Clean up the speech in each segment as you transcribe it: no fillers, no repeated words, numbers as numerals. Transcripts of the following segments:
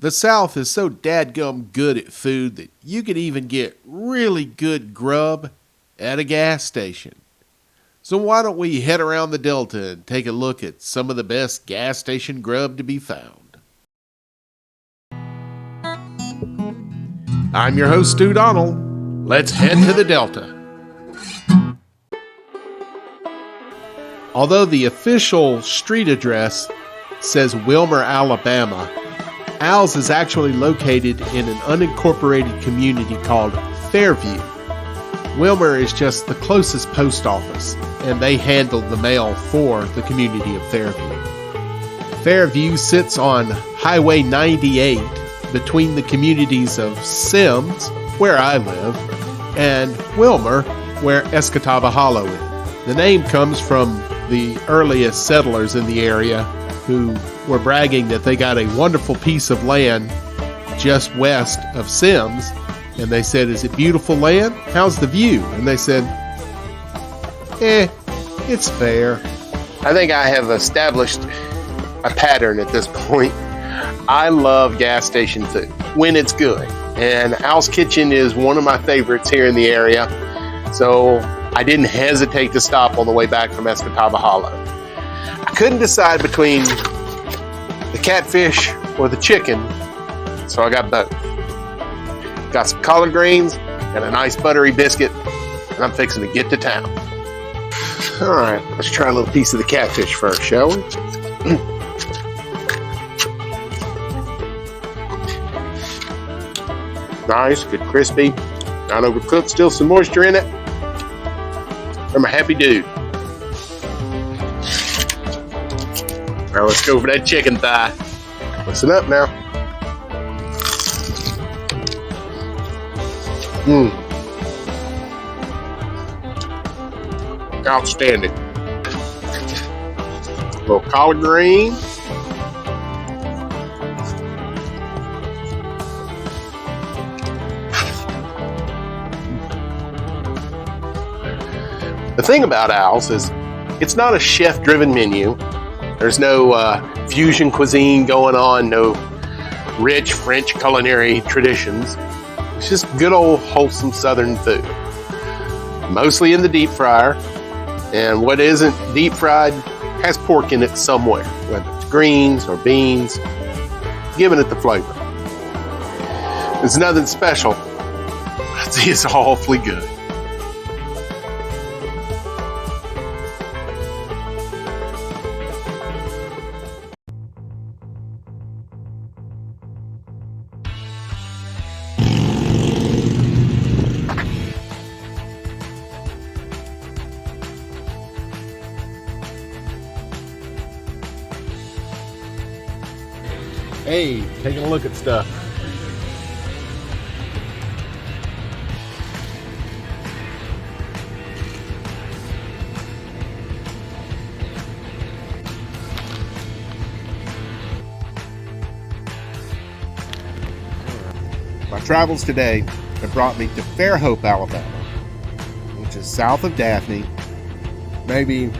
The South is so dadgum good at food that you can even get really good grub at a gas station. So why don't we head around the Delta and take a look at some of the best gas station grub to be found. I'm your host, Stu Donald. Let's head to the Delta. Although the official street address says Wilmer, Alabama, Al's is actually located in an unincorporated community called Fairview. Wilmer is just the closest post office, and they handle the mail for the community of Fairview. Fairview sits on Highway 98 between the communities of Sims, where I live, and Wilmer, where Escataba Hollow is. The name comes from the earliest settlers in the area who were bragging that they got a wonderful piece of land just west of Sims, and they said, "Is it beautiful land? How's the view?" And they said, it's fair. I think I have established a pattern at this point. I love gas station food when it's good, and Al's Kitchen is one of my favorites here in the area, so I didn't hesitate to stop on the way back from Escataba Hollow. I couldn't decide between the catfish or the chicken, so I got both. Got some collard greens and a nice buttery biscuit, and I'm fixing to get to town. All right, let's try a little piece of the catfish first, shall we? Nice, good crispy, not overcooked, still some moisture in it. I'm a happy dude. Now let's go for that chicken thigh. Listen up now. Outstanding. A little collard green. The thing about Al's is it's not a chef-driven menu. There's no fusion cuisine going on, no rich French culinary traditions. It's just good old wholesome Southern food. Mostly in the deep fryer, and what isn't deep fried has pork in it somewhere, whether it's greens or beans, giving it the flavor. It's nothing special, but it's awfully good. Hey, taking a look at stuff. My travels today have brought me to Fairhope, Alabama, which is south of Daphne, maybe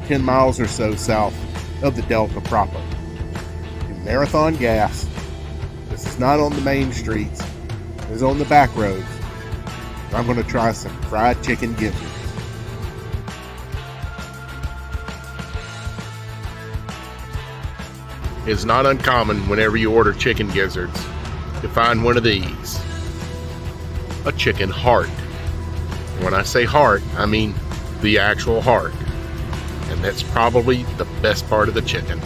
10 miles or so south of the Delta proper. Marathon gas. This is not on the main streets. It's on the back roads. I'm going to try some fried chicken gizzards. It's not uncommon whenever you order chicken gizzards to find one of these. A chicken heart. When I say heart, I mean the actual heart. And that's probably the best part of the chicken.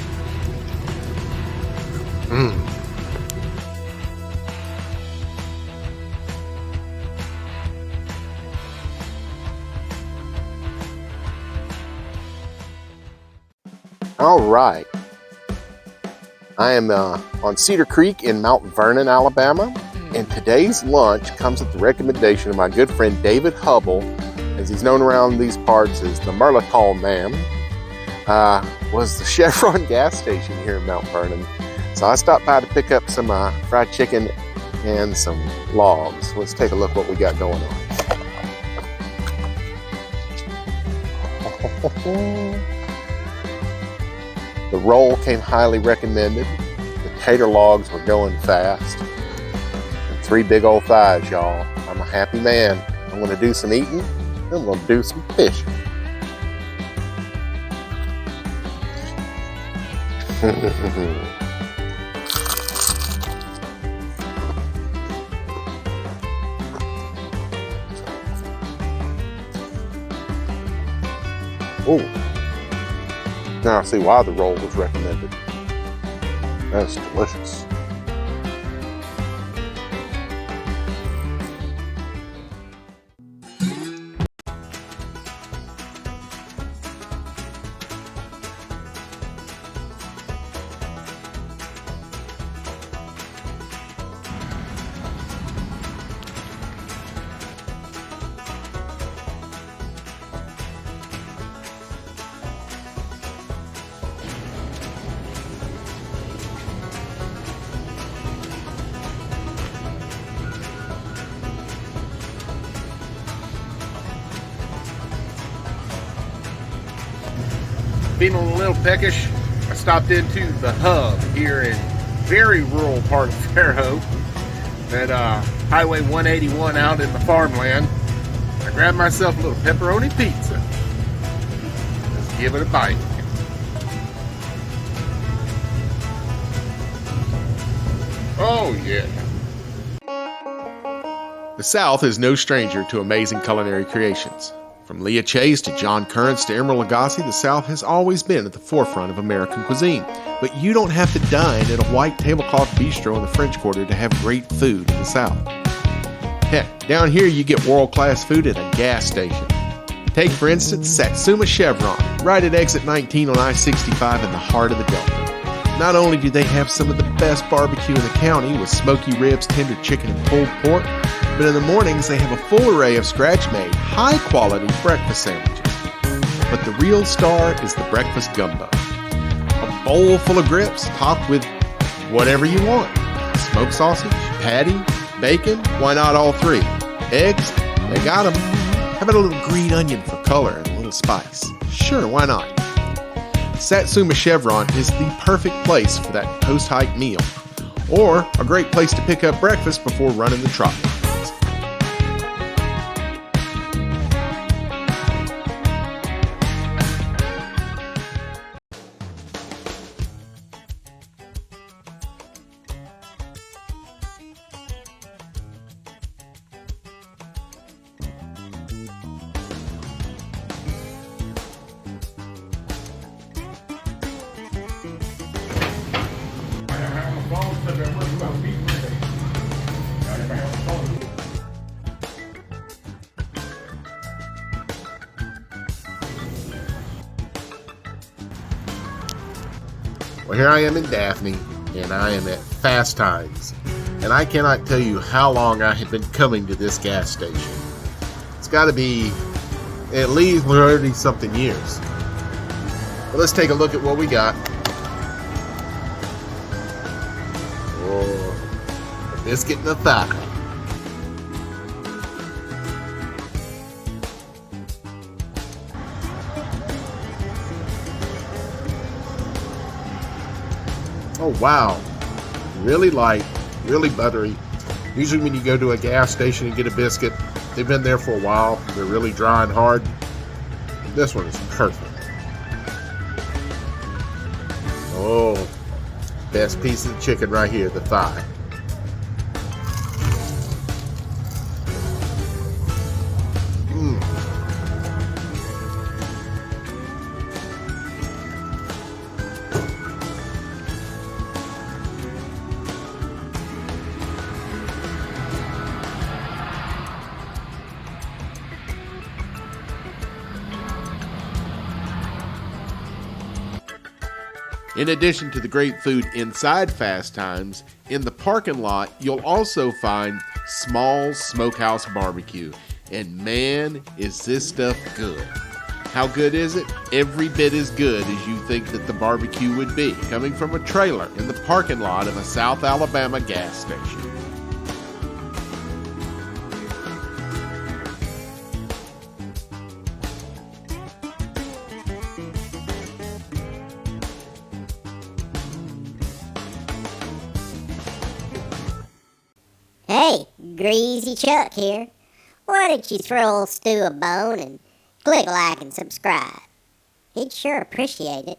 All right. I am on Cedar Creek in Mount Vernon, Alabama, and today's lunch comes at the recommendation of my good friend David Hubble, as he's known around these parts as the Merlatol Man. Was the Chevron gas station here in Mount Vernon. So I stopped by to pick up some fried chicken and some logs. Let's take a look what we got going on. The roll came highly recommended. The tater logs were going fast. And 3 big old thighs, y'all. I'm a happy man. I'm going to do some eating. I'm going to do some fishing. Oh, now I see why the roll was recommended. That's delicious. Feeling a little peckish, I stopped into the Hub here in very rural part of Fairhope at Highway 181 out in the farmland. I grabbed myself a little pepperoni pizza. Let's give it a bite. Oh yeah. The South is no stranger to amazing culinary creations. From Leah Chase to John Currants to Emeril Lagasse, the South has always been at the forefront of American cuisine. But you don't have to dine at a white tablecloth bistro in the French Quarter to have great food in the South. Heck, down here you get world-class food at a gas station. Take, for instance, Satsuma Chevron, right at exit 19 on I-65 in the heart of the Delta. Not only do they have some of the best barbecue in the county with smoky ribs, tender chicken, and pulled pork, but in the mornings they have a full array of scratch-made, high-quality breakfast sandwiches. But the real star is the breakfast gumbo. A bowl full of grits topped with whatever you want. Smoked sausage, patty, bacon, why not all 3? Eggs, they got them. How about a little green onion for color and a little spice? Sure, why not? Satsuma Chevron is the perfect place for that post-hike meal, or a great place to pick up breakfast before running the trot. Well, here I am in Daphne, and I am at Fast Times, and I cannot tell you how long I have been coming to this gas station. It's got to be at least 30-something years. Well, let's take a look at what we got. Oh, a biscuit and a thigh. Oh wow, really light, really buttery. Usually when you go to a gas station and get a biscuit, they've been there for a while, they're really dry and hard. This one is perfect. Oh, best piece of the chicken right here, the thigh. In addition to the great food inside Fast Times, in the parking lot, you'll also find Small Smokehouse Barbecue. And man, is this stuff good. How good is it? Every bit as good as you think that the barbecue would be, coming from a trailer in the parking lot of a South Alabama gas station. Hey, Greasy Chuck here. Why don't you throw old Stu a bone and click like and subscribe? He'd sure appreciate it.